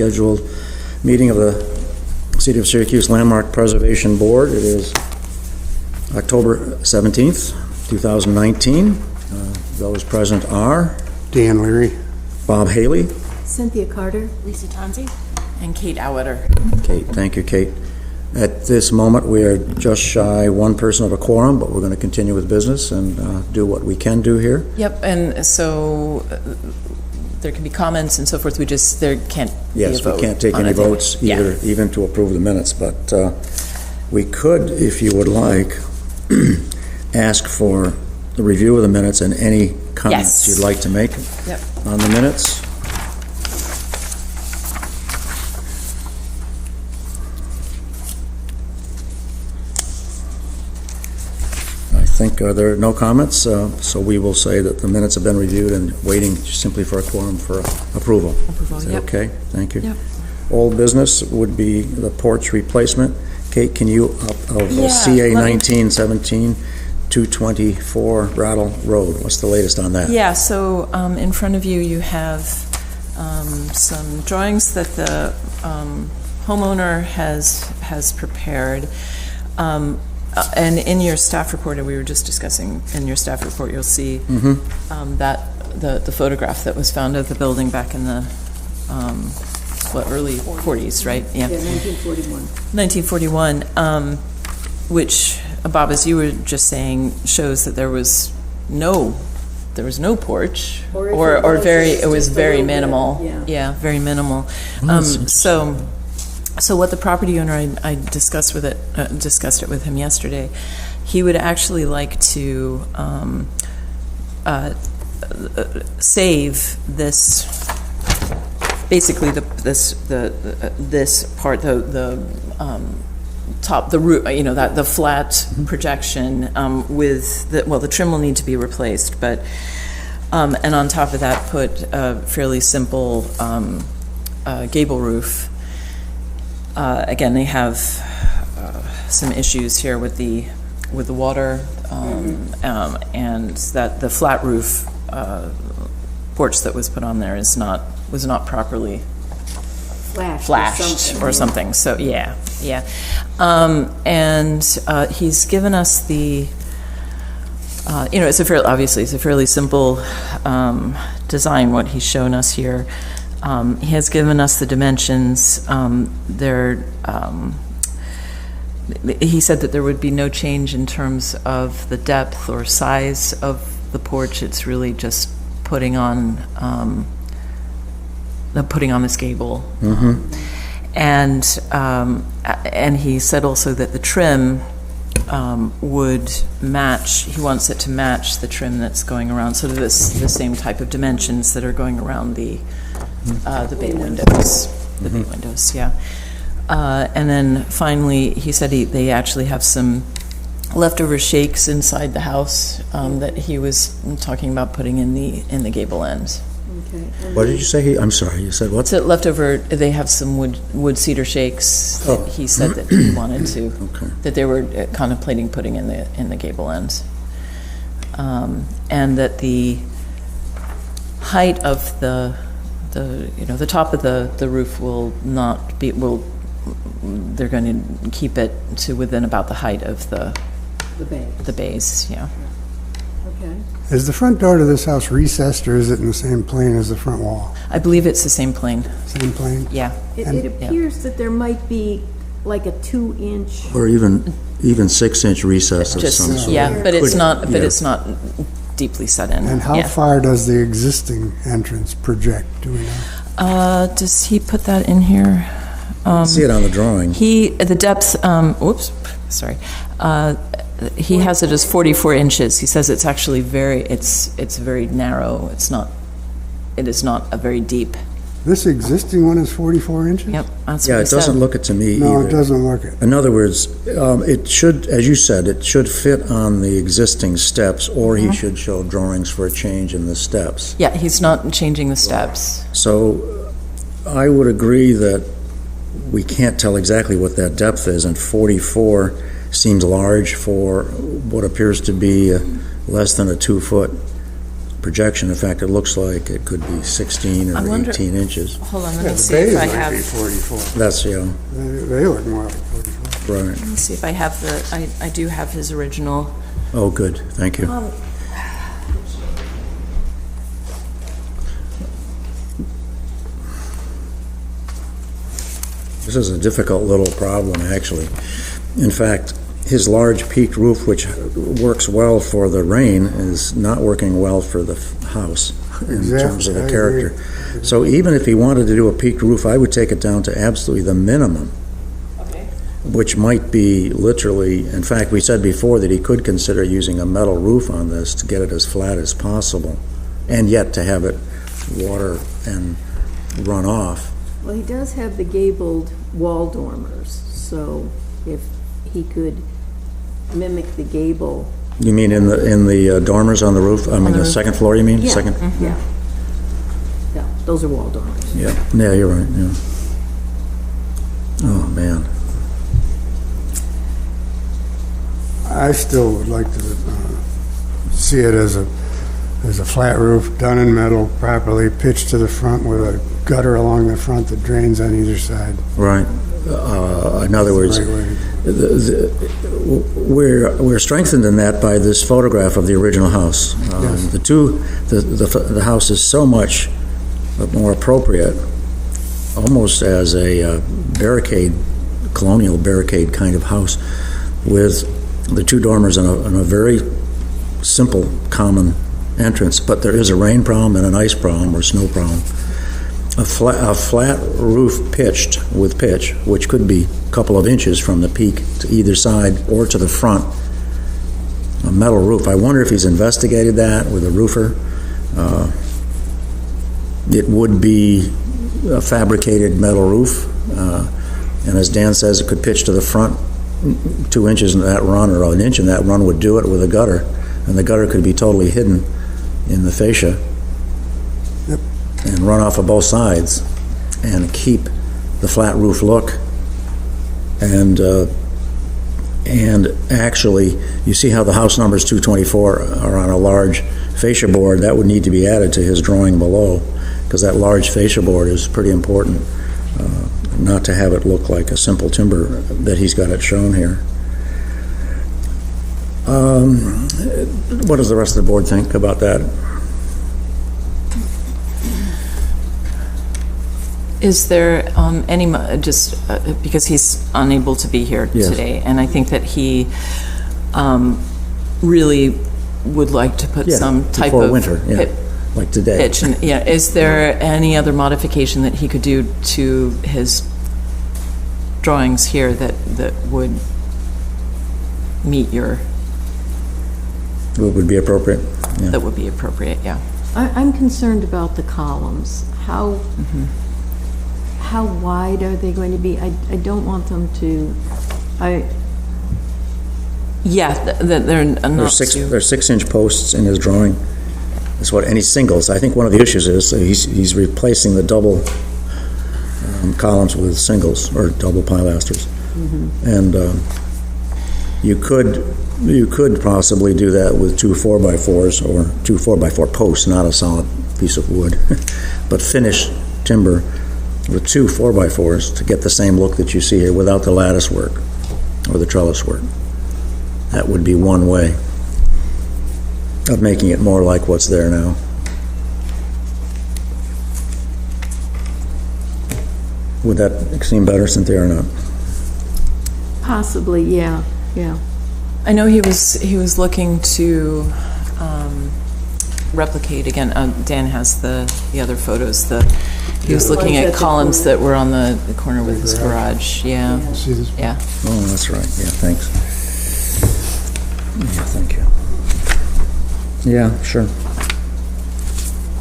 scheduled meeting of the City of Syracuse Landmark Preservation Board. It is October 17th, 2019. Those present are Dan Leary, Bob Haley, Cynthia Carter, Lisa Tonzi, and Kate Auetter. Kate. Thank you, Kate. At this moment, we are just shy one person of a quorum, but we're going to continue with business and do what we can do here. Yep, and so there can be comments and so forth. There can't be a Yes, vote. we can't take on any it. votes either, Yeah. even to approve the minutes, but we could, if you would like, ask for the review of the minutes and any comments Yes. you'd like to make Yep. on the minutes. I think there are no comments, so we will say that the minutes have been reviewed and waiting simply for a quorum for approval. Approval, Is that yep. okay? Thank you. Yep. Old business would be the porch replacement. Kate, can you, of Yeah, CA let me- 1917, 224 Rattle Road, what's the latest on that? Yeah, so in front of you, you have some drawings that the homeowner has prepared. And in your staff report, and we were just discussing, in your staff report, you'll see that the photograph that was found of the building back in the early 40s, right? yeah, 1941. 1941, which, Bob, as you were just saying, shows that there was no porch, Or if or it was, very, it's it was just a very little bit, minimal. yeah. Very minimal. So what the property owner, I discussed it with him yesterday. He would actually like to save this, basically this part, the top, the roof, the flat projection with the trim will need to be replaced, but and on top of that put a fairly simple gable roof. Again, they have some issues here with the water, and that the flat roof porch that was put on there was not properly flashed or something. So yeah. And he's given us the. It's a fairly simple design. What he's shown us here. He has given us the dimensions. He said that there would be no change in terms of the depth or size of the porch. It's really just putting on this gable. And he said also that the trim would match. He wants it to match the trim that's going around, so the same type of dimensions that are going around the bay windows. The bay windows, yeah. And then finally, he said they actually have some leftover shakes inside the house that he was talking about putting in the gable ends. Okay. What did you say? I'm sorry, you said what? So leftover, they have some wood cedar shakes that he said that he wanted to, that they were contemplating putting in the gable ends. And that the height of the top of the roof will not be, they're going to keep it to within about the height of the bays, yeah. Okay. is the front door to this house recessed, or is it in the same plane as the front wall? I believe it's the same plane, Same plane? yeah. It appears that there might be like a 2-inch. Or even 6-inch recess of some Just, sort. yeah, but it's not, yeah. it's not deeply set in. And how yeah. far does the existing entrance project, do we know? Does he put that in here? See it on the drawing. The depth, sorry. He has it as 44 inches. He says it's actually it's very narrow. It is not a very deep. This existing one is 44 inches? Yep, that's Yeah, what he it doesn't said. look it to me No, either. it doesn't look it. In other words, it should, as you said, it should fit on the existing steps, or he should show drawings for a change in the steps. Yeah, he's not changing the steps. So I would agree that we can't tell exactly what that depth is, and 44 seems large for what appears to be less than a 2-foot projection. In fact, it looks like it could be 16 I or wonder- 18 inches. Hold on, let Yeah, me the see if bays I might be have, 44. That's, They look more like 44. right. let me see if I have I do have his original. Oh, good, thank you. This is a difficult little problem, actually. In fact, his large peaked roof, which works well for the rain, is not working well for the house in terms of the Exactly, I character. agree. So even if he wanted to do a peaked roof, I would take it down to absolutely the minimum, Okay. which might be literally, in fact, we said before that he could consider using a metal roof on this to get it as flat as possible, and yet to have it water and run off. Well, he does have the gabled wall dormers, so if he could mimic the gable. You mean in the dormers on the roof? I mean, the second floor, you mean? Yeah, Second? yeah. Yeah, those are wall dormers. Yeah, yeah, you're right, yeah. Oh, man. I still would like to see it as a flat roof, done in metal, properly pitched to the front with a gutter along the front that drains on either side. Right. In other words, Right way. we're strengthened in that by this photograph of the original house. Yes. The house is so much more appropriate, almost as a barricade, colonial barricade kind of house, with the two dormers and a very simple, common entrance. But there is a rain problem and an ice problem or snow problem. A flat roof pitched with pitch, which could be a couple of inches from the peak to either side or to the front. A metal roof. I wonder if he's investigated that with a roofer. It would be a fabricated metal roof, and as Dan says, it could pitch to the front 2 inches in that run, or an inch in that run would do it with a gutter, and the gutter could be totally hidden in the fascia. Yep. And run off of both sides and keep the flat roof look. And actually, you see how the house numbers 224 are on a large fascia board. That would need to be added to his drawing below, because that large fascia board is pretty important, not to have it look like a simple timber that he's got it shown here. What does the rest of the board think about that? Is there any, because he's unable to be here Yes. today, and I think that he really would like to put Yeah, some type before of winter, yeah, like today. pitch. And, yeah, is there any other modification that he could do to his drawings here that would meet your, What would be appropriate? Yeah. that would be appropriate, yeah. I'm concerned about the columns. How wide are they going to be? I don't want them to, Yeah, they're not There's 6-inch posts in his drawing. That's what any singles. I think one of the issues is he's replacing the double columns with singles or double pilasters, and you could possibly do that with 2 4x4s or 2 4x4 posts, not a solid piece of wood, but finish timber with 2 4x4s to get the same look that you see here without the lattice work or the trellis work. That would be one way of making it more like what's there now. Would that seem better, Cynthia, or not? possibly, yeah. I know he was looking to replicate again. Dan has the other photos. He was looking Ones at at the columns corner. that were on the corner with his garage. Yeah, See this? yeah. Oh, that's right. Yeah, thanks. Yeah, thank you. Yeah, sure.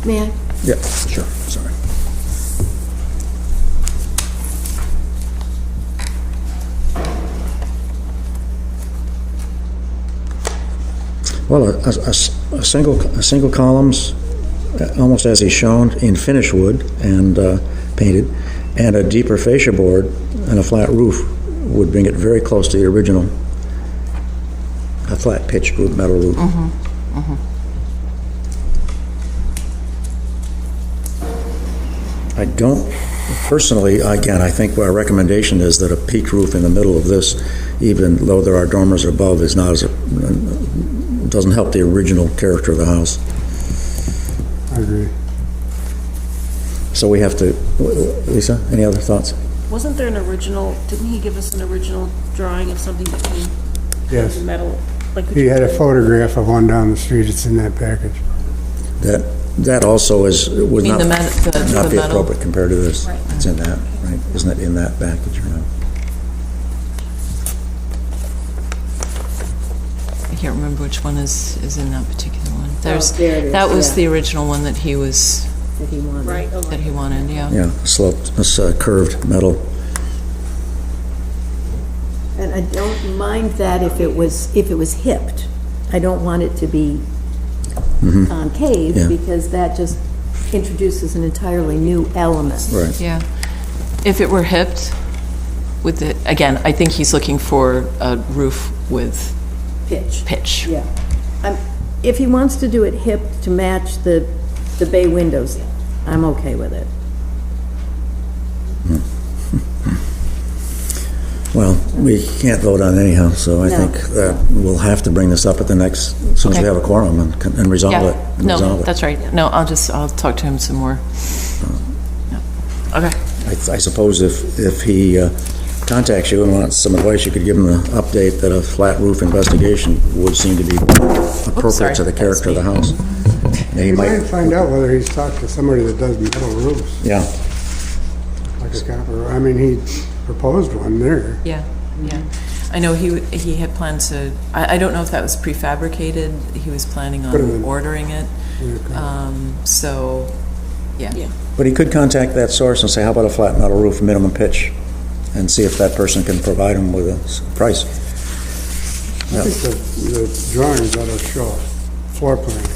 May I? Yeah, sure. Sorry. Well, a single columns, almost as he's shown, in finish wood and painted, and a deeper fascia board and a flat roof would bring it very close to the original. A flat pitched roof, metal roof. I don't, personally, again, I think our recommendation is that a peaked roof in the middle of this, even though there are dormers above, is not as, doesn't help the original character of the house. I agree. So we have to, Lisa, any other thoughts? Wasn't there an original, didn't he give us an original drawing of something that came Yes. in metal? Like, He had a photograph of one down the street. It's in that package. That also is, would mean not, the not be metal? appropriate compared to this. Right. It's in that, right? Isn't it in that package or not? I can't remember which one is in that particular one. There's, there it is, that was yeah. the original one that he was, That he wanted. right, that he wanted, yeah. Yeah, sloped, this curved metal. And I don't mind that if it was hipped. I don't want it to be concave, Yeah. because that just introduces an entirely new element. Right. Yeah. If it were hipped with the, again, I think he's looking for a roof with pitch. Yeah. If he wants to do it hipped to match the bay windows, I'm okay with it. Well, we can't vote on it anyhow, so I No. think that we'll have to bring this up at the next, as soon as we Okay. have a quorum and resolve it. Yeah, and no, resolve it. that's right. No, I'll talk to him some more. Yeah. Okay. I suppose if he contacts you and wants some advice, you could give him an update that a flat roof investigation would seem to be appropriate sorry. to the character of the house. He You might might, find out whether he's talked to somebody that does metal roofs, yeah, like a copper. I mean, he proposed one there. Yeah, yeah. I know he had planned to, I don't know if that was prefabricated. He was planning Could've on been. ordering it. So, yeah. but he could contact that source and say, how about a flat metal roof, minimum pitch, and see if that person can provide him with a price. I think the drawings ought to show floor plans,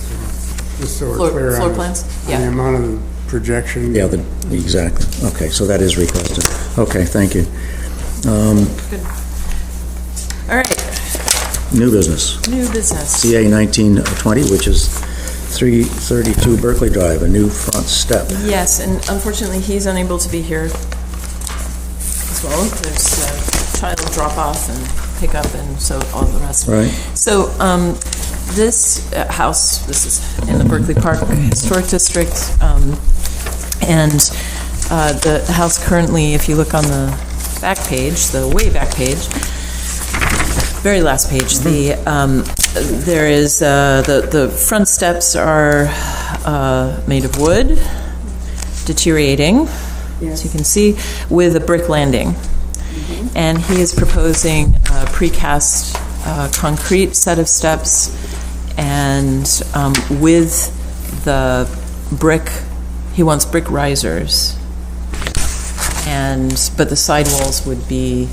just so we're clear Floor on plans? on the Yeah. amount of projection. Yeah, exactly. Okay, so that is requested. Okay, thank you. Good. All right, New business. new business. CA 1920, which is 332 Berkeley Drive, a new front step. Yes, and unfortunately, he's unable to be here as well. There's a child drop-off and pickup, and so all the rest. Right. So this house, this is in the Berkeley Park Historic District, and the house currently, if you look on the back page, the way back page, very last page, there is the front steps are made of wood, deteriorating, as you can see, with a brick landing. And he is proposing a precast concrete set of steps, and with the brick, he wants brick risers. But the sidewalls would be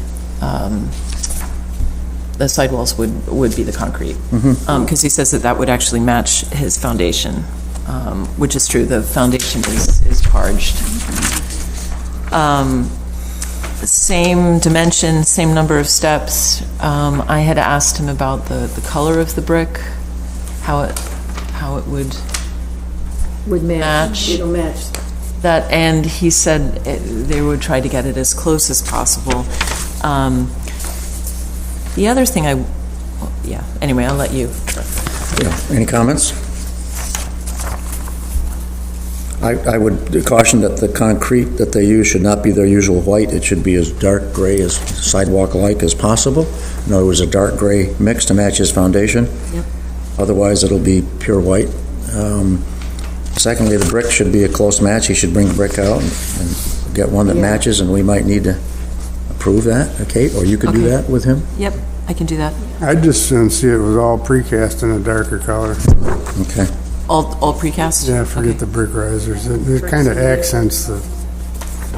the concrete, because he says that would actually match his foundation, which is true. The foundation is parged. Same dimension, same number of steps. I had asked him about the color of the brick, how it Would Match. It'll match. that, and he said they would try to get it as close as possible. The other thing anyway, I'll let you. Yeah. Any comments? I would caution that the concrete that they use should not be their usual white. It should be as dark gray, as sidewalk-like as possible. In other words, a dark gray mix to match his foundation. Yep. Otherwise, it'll be pure white. Secondly, the brick should be a close match. He should bring the brick out and get one that Yeah. matches, and we might need to approve that, Kate, or you could do Okay. that with him. Yep, I can do that. I'd just soon see it was all precast in a darker color. Okay. All precast? Yeah, forget the brick risers. It kind of accents the,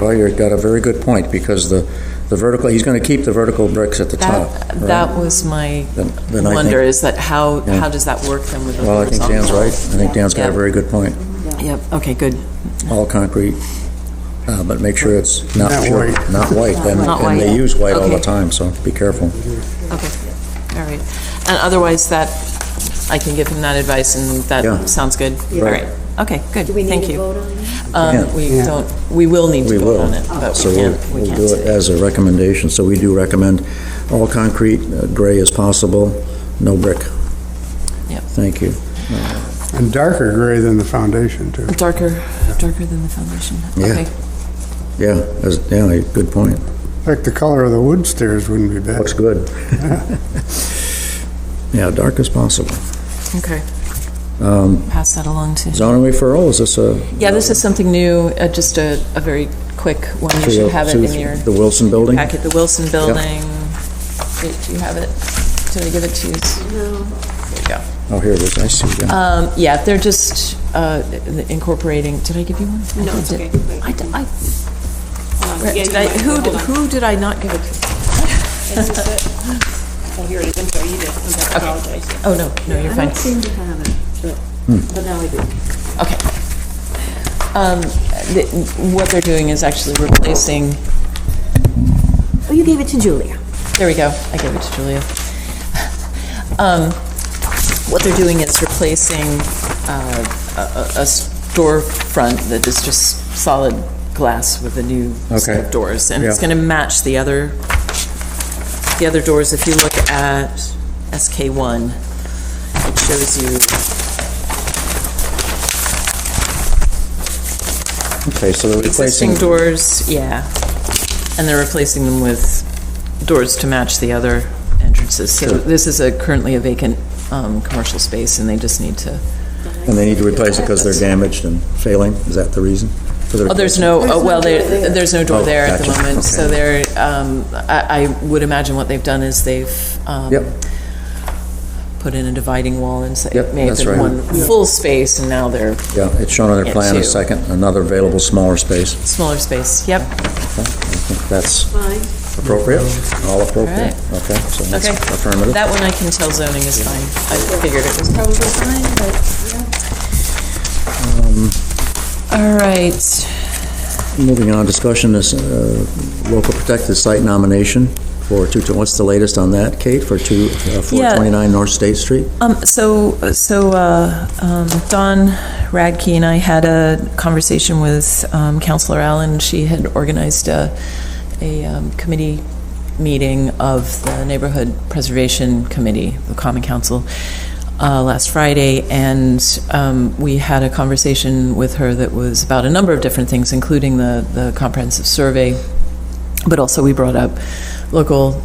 Well, you've got a very good point, because the vertical, he's going to keep the vertical bricks at the top. right? That was my Then I wonder, think- is that how Yeah. does that work then with the Well, I think Dan's right. I think Dan's got a Yeah. very good point. Yep, okay, good. All concrete, but make sure it's not Not pure, white. not white. Then, Not and they white. use white all the Okay. time, so be careful. Okay, all right. And otherwise, that, I can give him that advice, and Yeah. that sounds good? All right, Okay, good, Do we need thank to you. vote on that? We Yeah. don't, we will need We to will. vote on it, but So we we'll can't, we we'll can't do it today. as a recommendation. So we do recommend all concrete, gray as possible, no brick. Yep. Thank you. And darker gray than the foundation, too. Darker than the foundation. Yeah. Okay. Yeah, good point. In fact, the color of the wood stairs wouldn't be bad. Looks good. Yeah, dark as possible. Okay. Pass that along to. Zoning referral, is this a? Yeah, this is something new, just a very quick one. You should have it in your The Wilson Building? packet. The Wilson Building. Do you have it? Did I give it to you? No. There you go. Oh, here it is, I see. Yeah. Yeah, they're just incorporating, did I give you one? No, it's okay. Who did I not give it to? Oh, here it is, I'm sorry, you did, I apologize. Oh, no, you're I fine. don't seem to have it, but now I do. Okay. What they're doing is actually replacing, Oh, you gave it to Julia. there we go, I gave it to Julia. What they're doing is replacing a storefront that is just solid glass with a new set Okay. of doors. And it's Yeah. going to match the other doors. If you look at SK1, it shows you, Okay, so they're existing replacing, doors, yeah. And they're replacing them with doors to match the other entrances. So Sure. this is currently a vacant commercial space, and they just need to... and they need to replace it because they're damaged and failing? Is that the reason? For the Oh, there's no, there's no door Oh, there at the gotcha. moment. Okay. So they're, I would imagine what they've done is they've Yep, put in a dividing wall, and so Yep, it may have that's been right. one full space, and now they're yeah, it's shown on their Yeah, plan, two. a second, another available smaller space. smaller space. Yep. Okay, I think that's Fine. appropriate, all appropriate? All Okay, so that's Okay. affirmative. That one I can tell zoning is fine. I figured it was probably fine, but, all right. Moving on, discussion is local protected site nomination for what's the latest on that, Kate, for 429 North State Street? So Dawn Radke and I had a conversation with Councilor Allen. She had organized a committee meeting of the Neighborhood Preservation Committee, the Common Council, last Friday, and we had a conversation with her that was about a number of different things, including the comprehensive survey, but also we brought up local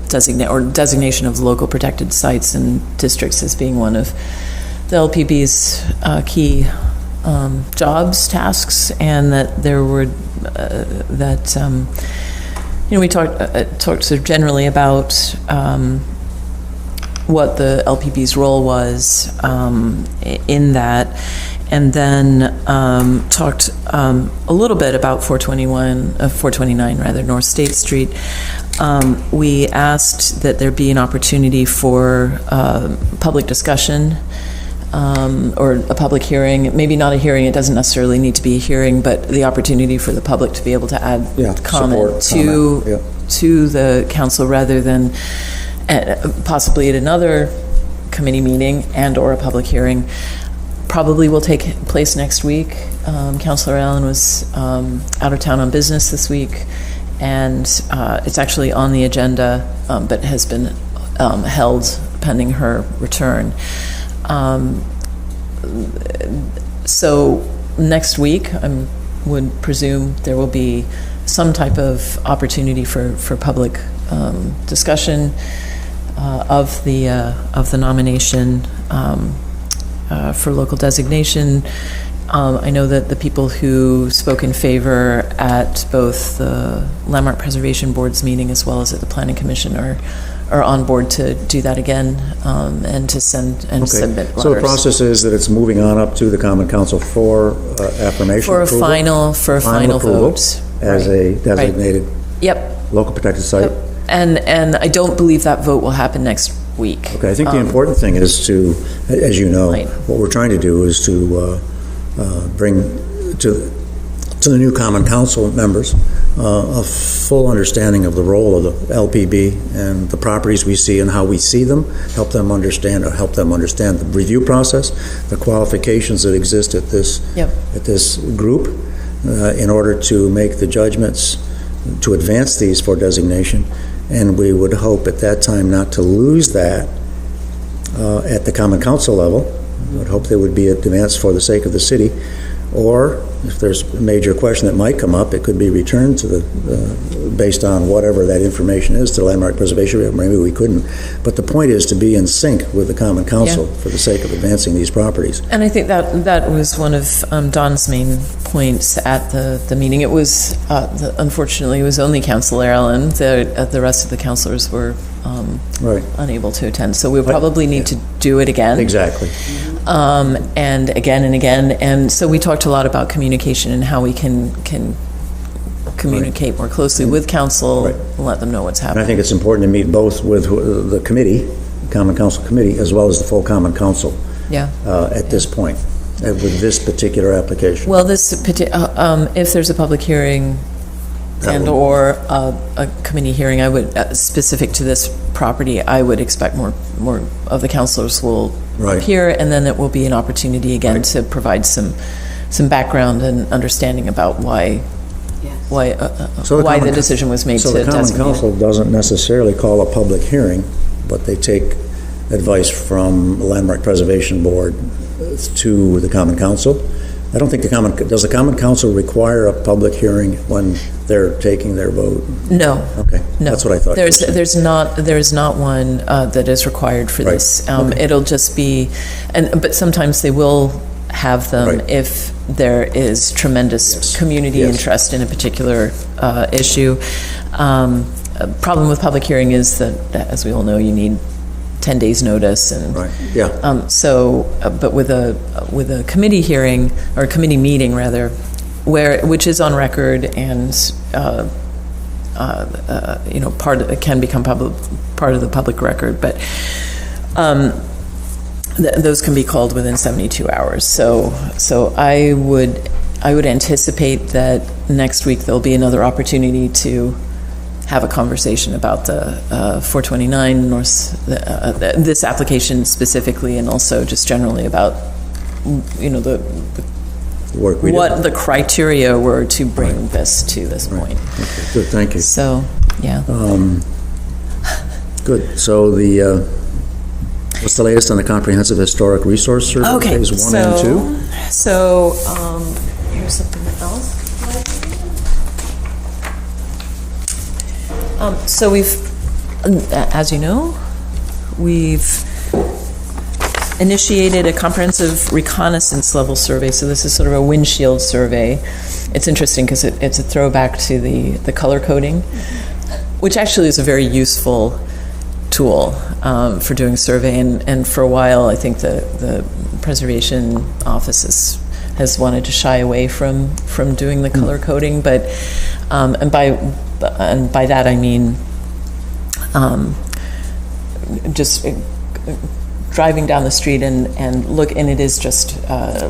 designation of local protected sites and districts as being one of the LPB's key jobs, tasks, and that there were we talked sort of generally about what the LPB's role was in that, and then talked a little bit about 429 rather, North State Street. We asked that there be an opportunity for public discussion or a public hearing, maybe not a hearing, it doesn't necessarily need to be a hearing, but the opportunity for the public to be able to add comment to the council rather than possibly at another committee meeting and or a public hearing. Probably will take place next week. Councilor Allen was out of town on business this week, and it's actually on the agenda, but has been held pending her return. So next week, I would presume there will be some type of opportunity for public discussion of the nomination for local designation. I know that the people who spoke in favor at both the Landmark Preservation Board's meeting as well as at the Planning Commission are on board to do that again and to send and submit letters. So the process is that it's moving on up to the Common Council for affirmation for a approval? final approval vote as a designated Yep. local protected site? And I don't believe that vote will happen next week. Okay, I think the important thing is to, as you know, Right. what we're trying to do is to bring to to the new Common Council members a full understanding of the role of the LPB and the properties we see and how we see them, help them understand the review process, the qualifications that exist at this group in order to make the judgments to advance these for designation. And we would hope at that time not to lose that at the Common Council level. We would hope they would be advanced for the sake of the city. Or if there's a major question that might come up, it could be returned to based on whatever that information is, to the Landmark Preservation Bureau. Maybe we couldn't. But the point is to be in sync with the Common Council for the sake of advancing these properties. And I think that was one of Don's main points at the meeting. It was, unfortunately, it was only Councilor Allen. The rest of the councilors were unable to attend. So we'll probably need to do it again. Exactly. And again and again. And so we talked a lot about communication and how we can communicate more closely with council and let them know what's happening. And I think it's important to meet both with the committee, Common Council Committee, as well as the full Common Council at this point, with this particular application. Well, if there's a public hearing or a committee hearing, I would, specific to this property, I would expect more of the councilors will appear, and then it will be an opportunity again to provide some background and understanding about why the decision was made to designate. So the Common Council doesn't necessarily call a public hearing, but they take advice from the Landmark Preservation Board to the Common Council. I don't think does the Common Council require a public hearing when they're taking their vote? No. Okay. No. That's what I thought. There's not one that is required for this. It'll just be, but sometimes they will have them if there is tremendous community interest in a particular issue. A problem with public hearing is that, as we all know, you need 10 days notice, and but with a committee hearing, or a committee meeting rather, which is on record and it can become part of the public record, but those can be called within 72 hours. So I would anticipate that next week there'll be another opportunity to have a conversation about the 429 North, this application specifically, and also just generally about, the work we what did. the criteria were to bring this to this point. Okay, good, thank you. So, yeah. Good. So what's the latest on the Comprehensive Historic Resource Survey? Okay, Phase 1 and 2? So, here's something else. So as you know, we've initiated a comprehensive reconnaissance level survey. So this is sort of a windshield survey. It's interesting because it's a throwback to the color coding, which actually is a very useful tool for doing survey. And for a while, I think the Preservation Office has wanted to shy away from doing the color coding, but and by that I mean just driving down the street and look, and it is just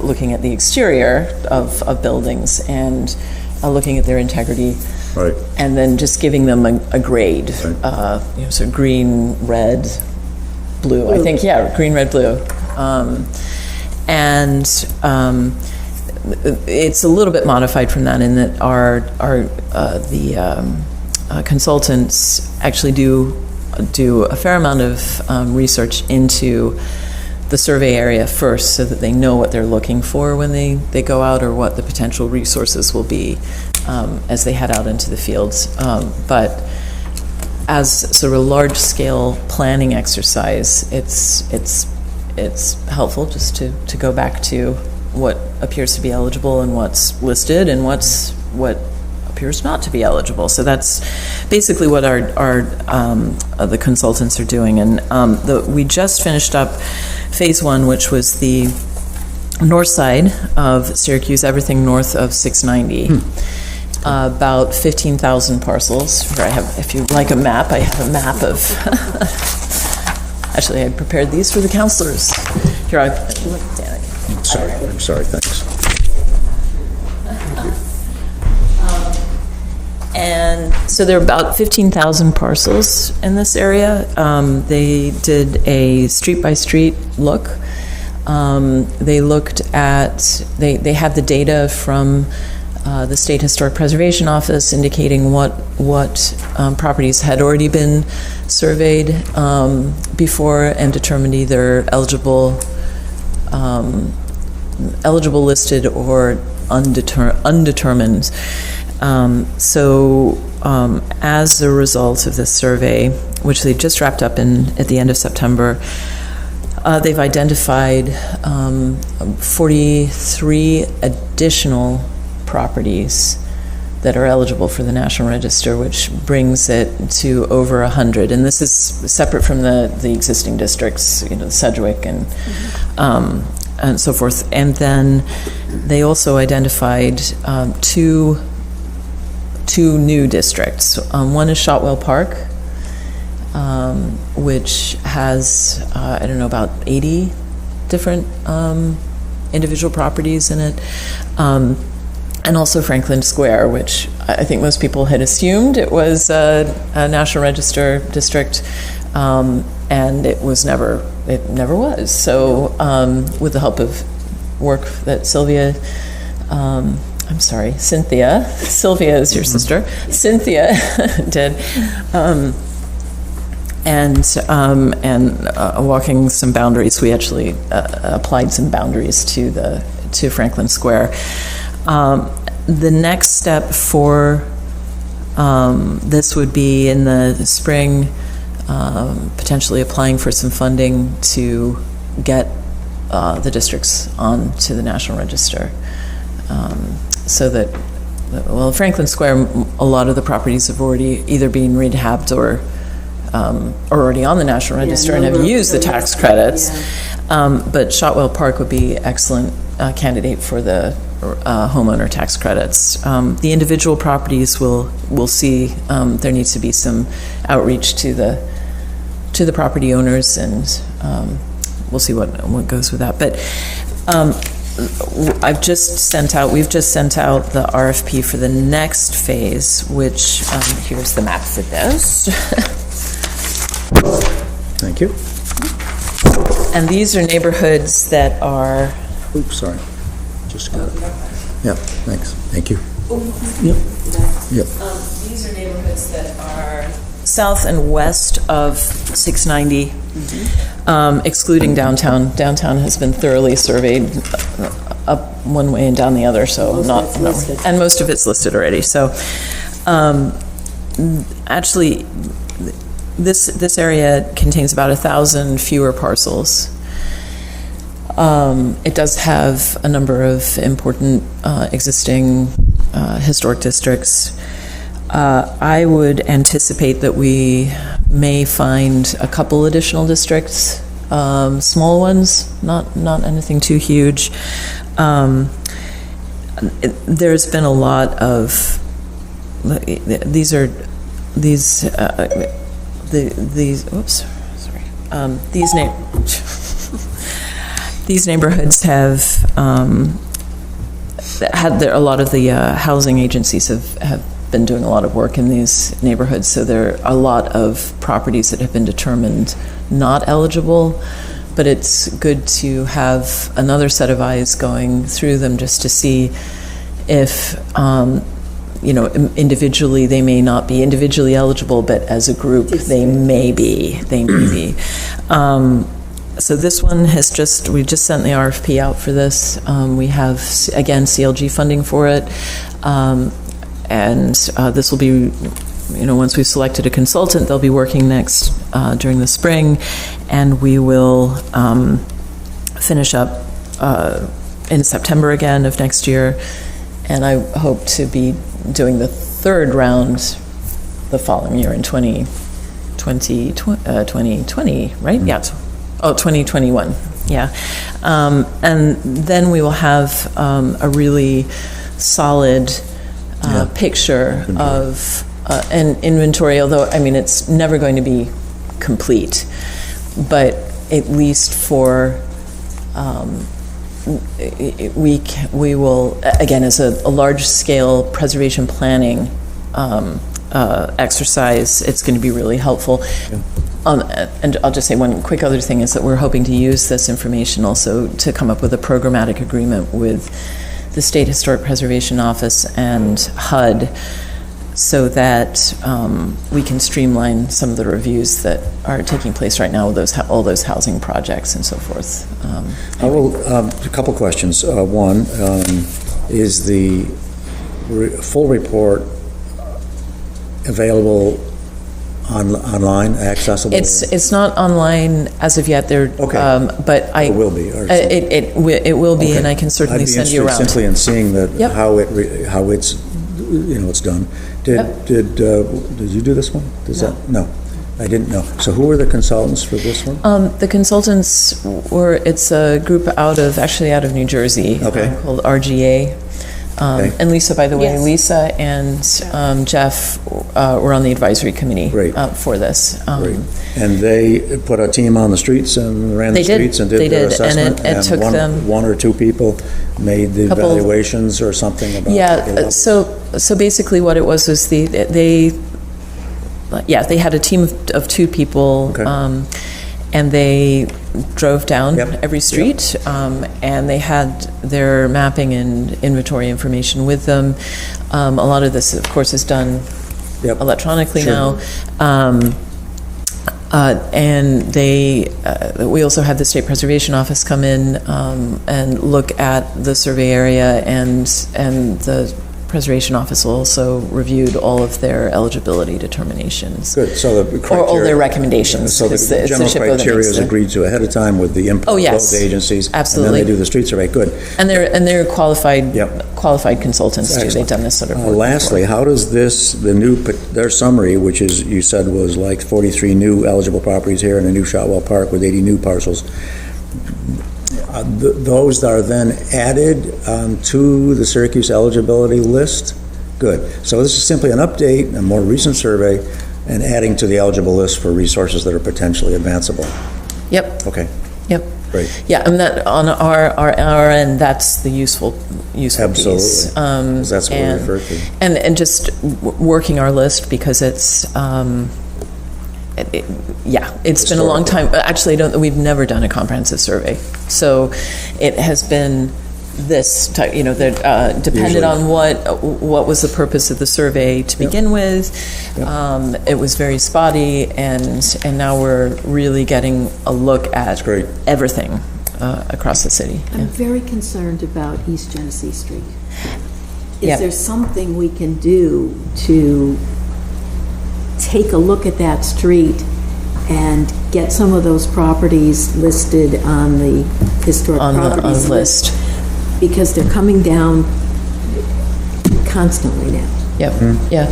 looking at the exterior of buildings and looking at their integrity, and then just giving them a grade, so green, red, blue. I think green, red, blue, and it's a little bit modified from that in that the consultants actually do a fair amount of research into the survey area first, so that they know what they're looking for when they go out, or what the potential resources will be as they head out into the fields. But as sort of a large-scale planning exercise, it's helpful just to go back to what appears to be eligible and what's listed and what appears not to be eligible. So that's basically what the consultants are doing. And we just finished up phase 1, which was the north side of Syracuse, everything north of 690. About 15,000 parcels. If you like a map, I have a map of. Actually, I prepared these for the counselors. Here, I'm sorry, thanks. And so there are about 15,000 parcels in this area. They did a street-by-street look. They looked at, they had the data from the State Historic Preservation Office indicating what properties had already been surveyed before and determined either eligible listed or undetermined. As a result of this survey, which they just wrapped up at the end of September, they've identified 43 additional properties that are eligible for the National Register, which brings it to over 100. And this is separate from the existing districts, Sedgwick and so forth. And then they also identified two new districts. One is Shotwell Park, which has, about 80 different individual properties in it. And also Franklin Square, which I think most people had assumed it was a National Register district, and it never was. So with the help of work that Sylvia Sylvia is your sister, Cynthia did, and walking some boundaries, we actually applied some boundaries to Franklin Square. The next step for this would be in the spring, potentially applying for some funding to get the districts onto the National Register. So that, Franklin Square, a lot of the properties have already either been rehabbed or are already on the National Register and have used the tax credits. But Shotwell Park would be excellent candidate for the homeowner tax credits. The individual properties will see there needs to be some outreach to the property owners, and we'll see what goes with that. But we've just sent out the RFP for the next phase, which here's the map for this. Thank you. And these are neighborhoods that are. Oops, sorry. Just got it. Yeah, thanks. Thank you. Yep. These are neighborhoods that are south and west of 690, excluding downtown. Downtown has been thoroughly surveyed up one way and down the other, so and most of it's listed already. So actually, this area contains about 1,000 fewer parcels. It does have a number of important existing historic districts. I would anticipate that we may find a couple additional districts, small ones, not anything too huge. There's been a lot of these neighborhoods have had a lot of the housing agencies have been doing a lot of work in these neighborhoods, so there are a lot of properties that have been determined not eligible, but it's good to have another set of eyes going through them just to see if individually they may not be individually eligible, but as a group they may be. So this one we just sent the RFP out for this. We have, again, CLG funding for it. And this will be, once we've selected a consultant, they'll be working next during the spring, and we will finish up in September again of next year. And I hope to be doing the third round the following year in 2020, right? Yeah. 2021. Yeah. And then we will have a really solid picture of an inventory, although, it's never going to be complete, but at least for we will, again, as a large-scale preservation planning exercise, it's going to be really helpful. And I'll just say one quick other thing is that we're hoping to use this information also to come up with a programmatic agreement with the State Historic Preservation Office and HUD, so that we can streamline some of the reviews that are taking place right now with all those housing projects and so forth. A couple questions. One, is the full report available online, accessible? It's not online as of yet. There, Okay. but It will be. Or it will be, okay. and I can certainly send you I'd be around. interested simply in seeing that Yep. how it's it's done. Did you do this one? No, I didn't know. So who were the consultants for this one? The consultants it's a group out of New Jersey, Okay. called RGA. Okay. And Lisa, by the way, Yes. Lisa and Jeff were on the advisory committee Great. For this. Great. And they put a team on the streets and ran the They did. streets and did They their did, and assessment? it took them- one or two people made the Couple- evaluations or something about the Yeah. levels? So basically, what it was they had a team of two people. Okay. And they drove down Yep. every street, and they had their mapping and inventory information with them. A lot of this, of course, is done Yep. electronically Sure. now. And we also had the State Preservation Office come in and look at the survey area, and the Preservation Office also reviewed all of their eligibility determinations. Good, so the criteria... Or all their recommendations. So It's the the general SHPO that criteria makes is the- agreed to ahead of time with the input Oh, of yes. both agencies? Absolutely. And then they do the street survey, good. And they're qualified Yep. qualified consultants too. Excellent. They've done this sort of work Lastly, before. how does their summary, which is, you said was like 43 new eligible properties here and a new Shotwell Park with 80 new parcels, those are then added to the Syracuse eligibility list? Good. So this is simply an update, a more recent survey, and adding to the eligible list for resources that are potentially advanceable. Yep. Okay, Yep. great. Yeah, and that on our end, that's the useful Absolutely. piece. 'Cause that's what we and- refer to. And just working our list, because it's it's been a long time. Actually, we've never done a comprehensive survey, so it has been this type, that depended Usually. on what was the purpose of the survey to begin with. It was very spotty, and now we're really getting a look at great. everything across the city. I'm very concerned about East Genesee Street. Yeah. Is there something we can do to take a look at that street and get some of those properties listed on the historic On properties the list. Because they're coming down constantly now. Yep. Mm-hmm. Yeah.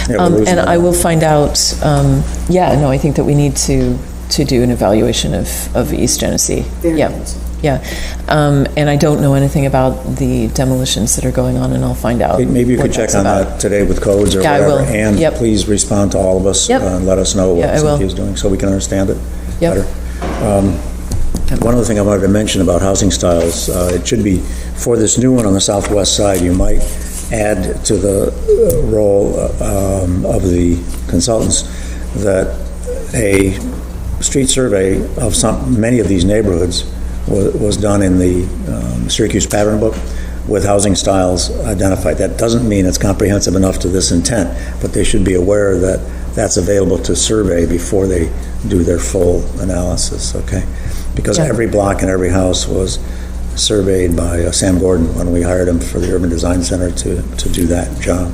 we're losing And them. I will find out. I think that we need to do an evaluation of East Genesee. Very yeah. concerned. Yeah. And I don't know anything about the demolitions that are going on, and I'll find out. Maybe you what could check that's on about. that today with codes or Yeah, I whatever. will. And Yep. please respond to all of us Yep. and let us know what Yeah, I will. CP is doing so we can understand it Yep. better. One other thing I wanted to mention about housing styles, it should be, for this new one on the southwest side, you might add to the role of the consultants that a street survey of many of these neighborhoods was done in the Syracuse pattern book with housing styles identified. That doesn't mean it's comprehensive enough to this intent, but they should be aware that that's available to survey before they do their full analysis, okay? Because Yeah. every block and every house was surveyed by Sam Gordon when we hired him for the Urban Design Center to do that job.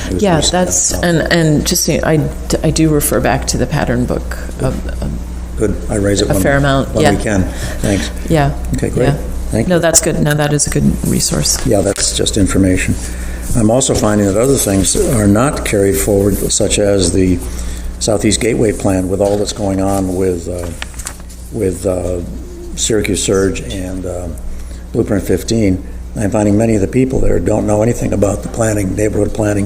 It was Yeah, recent. that's and just so I do refer back to the pattern book. Good, I raise it a when fair amount, when yeah. we can. Thanks. Yeah. Okay, great. Yeah. Thank you. No, that's good. No, that is a good resource. Yeah, that's just information. I'm also finding that other things are not carried forward, such as the Southeast Gateway Plan, with all that's going on with Syracuse Surge and Blueprint 15. I'm finding many of the people there don't know anything about the planning, neighborhood planning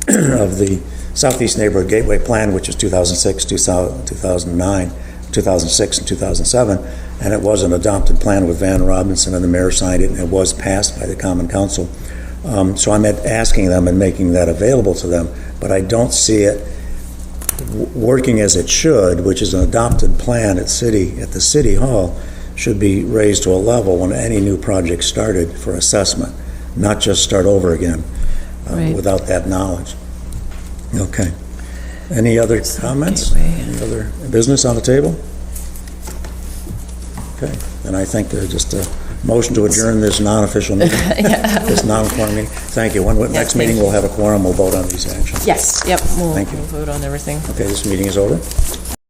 of the Southeast Neighborhood Gateway Plan, which is 2006, 2009, 2006, and 2007, and it was an adopted plan with Van Robinson, and the mayor signed it, and it was passed by the Common Council So I'm asking them and making that available to them, but I don't see it working as it should, which is an adopted plan at the City Hall, should be raised to a level when any new project started for assessment, not just start over again Right. without that knowledge. Okay. Any other comments? gateway. Any other business on the table? Okay, then I think just a motion to adjourn this non-official meeting, this non-quorum meeting. Thank you. Next meeting, we'll have a quorum, we'll vote on these actions. Yes, yep, we'll Thank you. we'll vote on everything. Okay, this meeting is over.